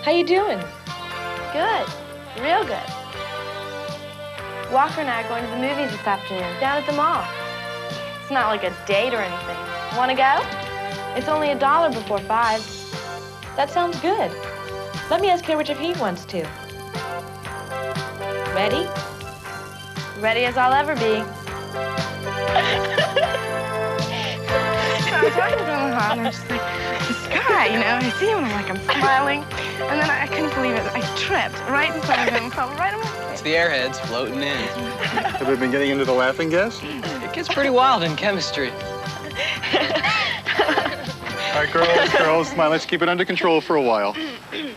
How you doing? Good. Real good. Walker and I are going to the movies this afternoon, down at the mall. It's not like a date or anything. Want to go? It's only $1 before 5. That sounds good. Let me ask Rich if he wants to. Ready? Ready as I'll ever be. So I was walking down the hall, and I'm just like, this guy, you know, I see him, and I'm smiling. And then I couldn't believe it. I tripped right in front of him, fell right on my face. It's the airheads floating in. Have we been getting into the laughing gas? It gets pretty wild in chemistry. All right, girls, come on, let's keep it under control for a while. And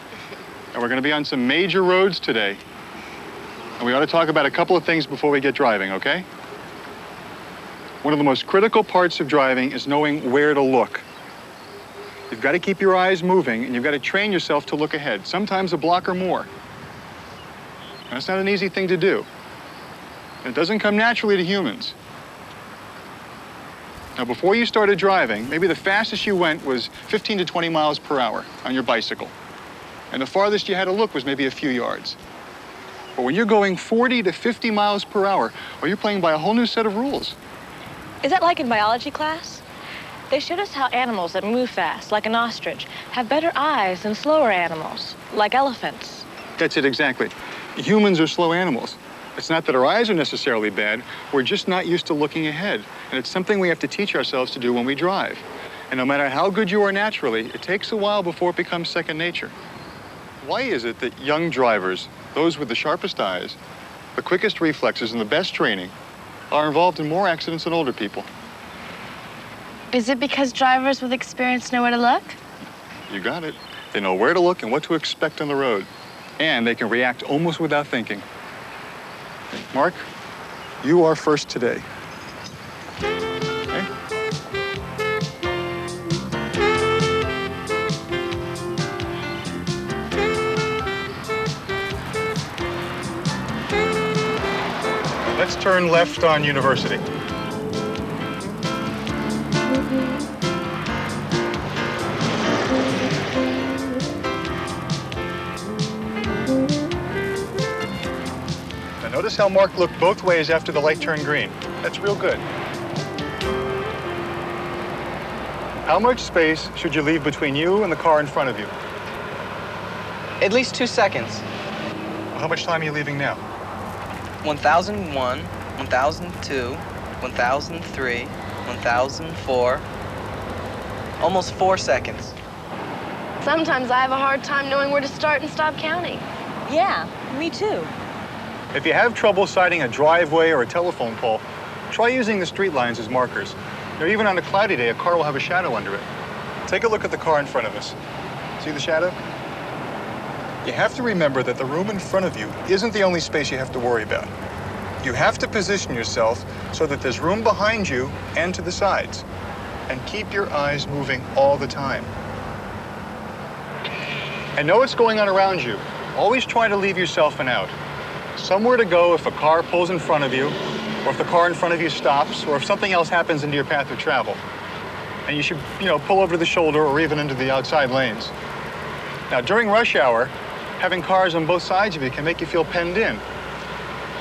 we're going to be on some major roads today. And we ought to talk about a couple of things before we get driving, okay? One of the most critical parts of driving is knowing where to look. You've got to keep your eyes moving, and you've got to train yourself to look ahead, sometimes a block or more. That's not an easy thing to do. And it doesn't come naturally to humans. Now, before you started driving, maybe the fastest you went was 15 to 20 miles per hour on your bicycle. And the farthest you had to look was maybe a few yards. But when you're going 40 to 50 miles per hour, well, you're playing by a whole new set of rules. Is that like in biology class? They showed us how animals that move fast, like an ostrich, have better eyes than slower animals, like elephants. That's it, exactly. Humans are slow animals. It's not that our eyes are necessarily bad, we're just not used to looking ahead. And it's something we have to teach ourselves to do when we drive. And no matter how good you are naturally, it takes a while before it becomes second nature. Why is it that young drivers, those with the sharpest eyes, the quickest reflexes, and the best training, are involved in more accidents than older people? Is it because drivers with experience know where to look? You got it. They know where to look and what to expect on the road. And they can react almost without thinking. Mark, you are first today. Okay? Let's turn left on University. Notice how Mark looked both ways after the light turned green. That's real good. How much space should you leave between you and the car in front of you? At least 2 seconds. Well, how much time are you leaving now? 1001, 1002, 1003, 1004. Almost 4 seconds. Sometimes I have a hard time knowing where to start and stop counting. Yeah, me too. If you have trouble sighting a driveway or a telephone pole, try using the street lines as markers. You know, even on a cloudy day, a car will have a shadow under it. Take a look at the car in front of us. See the shadow? You have to remember that the room in front of you isn't the only space you have to worry about. You have to position yourself so that there's room behind you and to the sides. And keep your eyes moving all the time. And know what's going on around you. Always try to leave yourself an out. Somewhere to go if a car pulls in front of you, or if the car in front of you stops, or if something else happens into your path of travel. And you should, pull over to the shoulder or even into the outside lanes. Now, during rush hour, having cars on both sides of you can make you feel penned in.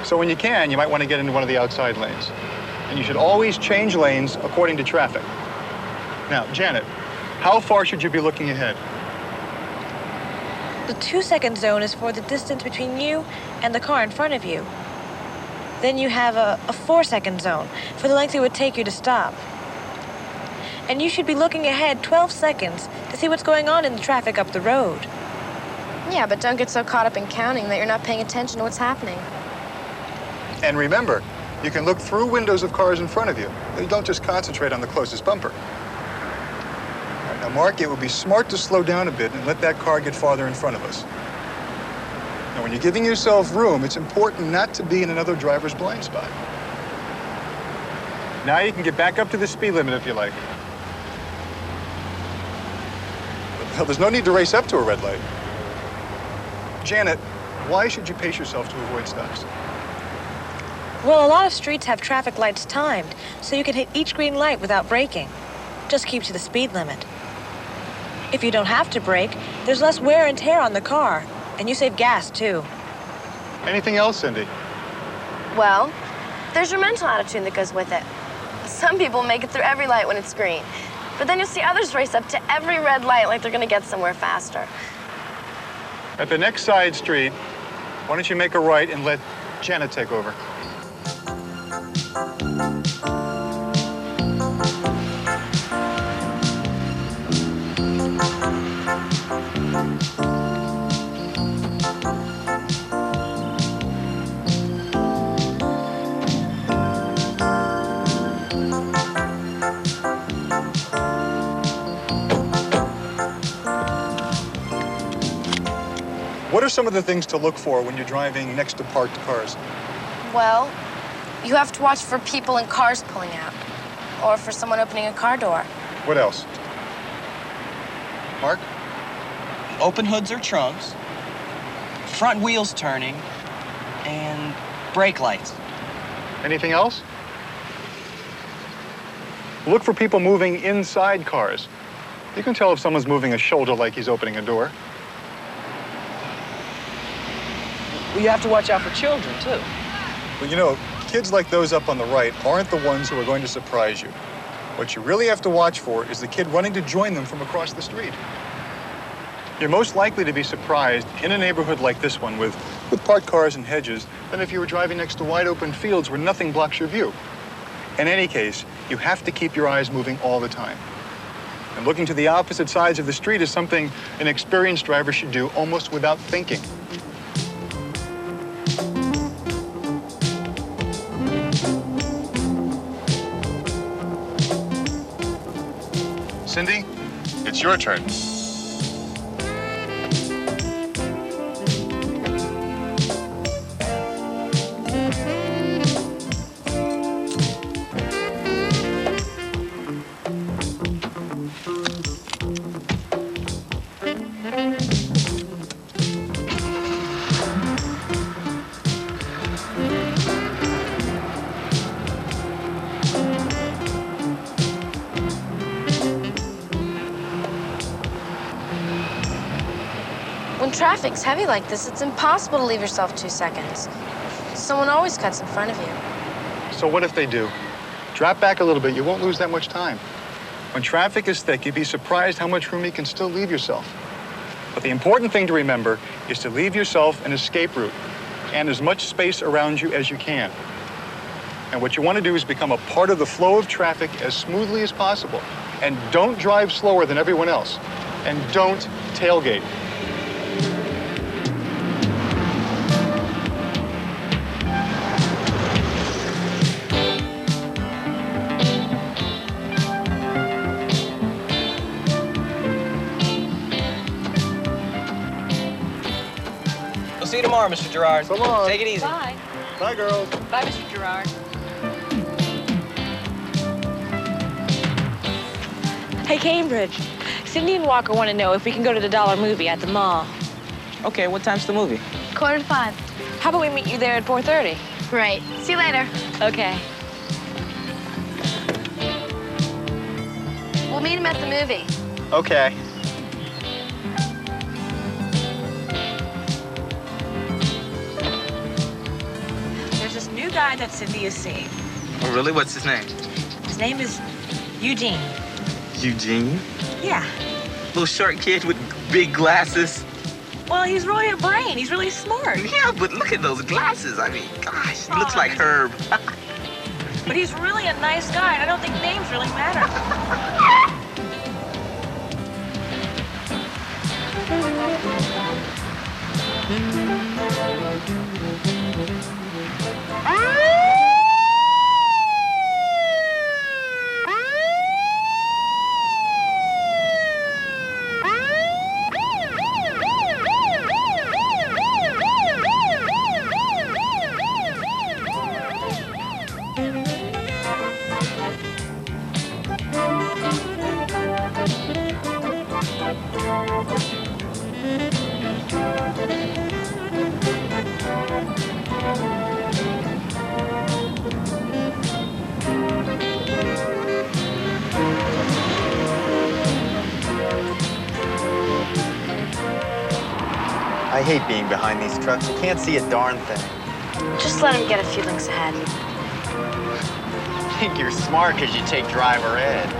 So when you can, you might want to get into one of the outside lanes. And you should always change lanes according to traffic. Now, Janet, how far should you be looking ahead? The 2-second zone is for the distance between you and the car in front of you. Then you have a 4-second zone for the length it would take you to stop. And you should be looking ahead 12 seconds to see what's going on in the traffic up the road. Yeah, but don't get so caught up in counting that you're not paying attention to what's happening. And remember, you can look through windows of cars in front of you. You don't just concentrate on the closest bumper. Now, Mark, it would be smart to slow down a bit and let that car get farther in front of us. Now, when you're giving yourself room, it's important not to be in another driver's blind spot. Now you can get back up to the speed limit if you like. But there's no need to race up to a red light. Janet, why should you pace yourself to avoid stops? Well, a lot of streets have traffic lights timed, so you can hit each green light without braking. Just keep to the speed limit. If you don't have to brake, there's less wear and tear on the car, and you save gas, too. Anything else, Cindy? Well, there's your mental attitude that goes with it. Some people make it through every light when it's green, but then you'll see others race up to every red light like they're gonna get somewhere faster. At the next side street, why don't you make a right and let Janet take over? What are some of the things to look for when you're driving next to parked cars? Well, you have to watch for people in cars pulling out, or for someone opening a car door. What else? Mark? Open hoods or trunks, front wheels turning, and brake lights. Anything else? Look for people moving inside cars. You can tell if someone's moving a shoulder like he's opening a door. Well, you have to watch out for children, too. Well, you know, kids like those up on the right aren't the ones who are going to surprise you. What you really have to watch for is the kid running to join them from across the street. You're most likely to be surprised in a neighborhood like this one with parked cars and hedges than if you were driving next to wide open fields where nothing blocks your view. In any case, you have to keep your eyes moving all the time. And looking to the opposite sides of the street is something an experienced driver should do almost without thinking. Cindy, it's your turn. When traffic's heavy like this, it's impossible to leave yourself 2 seconds. Someone always cuts in front of you. So what if they do? Drop back a little bit. You won't lose that much time. When traffic is thick, you'd be surprised how much room you can still leave yourself. But the important thing to remember is to leave yourself an escape route and as much space around you as you can. And what you want to do is become a part of the flow of traffic as smoothly as possible. And don't drive slower than everyone else. And don't tailgate. We'll see you tomorrow, Mr. Gerard. So long. Take it easy. Bye. Bye, girls. Bye, Mr. Gerard. Hey, Cambridge. Cindy and Walker want to know if we can go to the Dollar Movie at the mall. Okay, what time's the movie? 4:45. How about we meet you there at 4:30? Great. See you later. Okay. We'll meet him at the movie. Okay. There's this new guy that Cindy is seeing. Oh, really? What's his name? His name is Eugene. Eugene? Yeah. Little short kid with big glasses. Well, he's really a brain. He's really smart. Yeah, but look at those glasses. I mean, gosh, he looks like Herb. But he's really a nice guy, and I don't think names really matter. I hate being behind these trucks. You can't see a darn thing. Just let him get a few links ahead. Think you're smart because you take driver ed.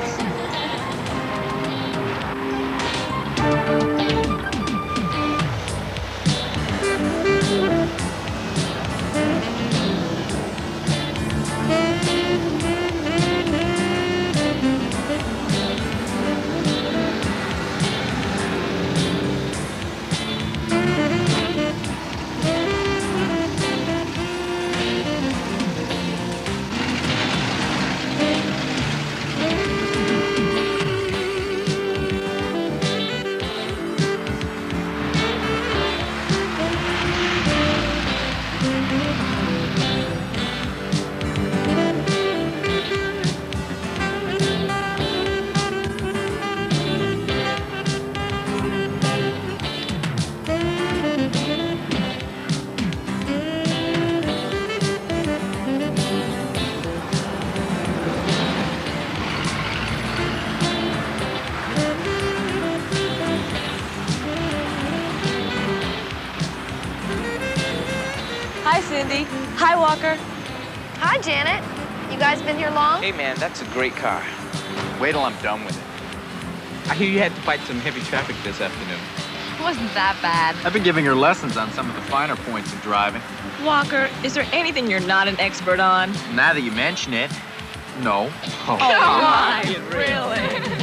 Hi, Cindy. Hi, Walker. Hi, Janet. You guys been here long? Hey, man, that's a great car. Wait till I'm done with it. I hear you had to fight some heavy traffic this afternoon. It wasn't that bad. I've been giving her lessons on some of the finer points of driving. Walker, is there anything you're not an expert on? Now that you mention it, no. Come on, really?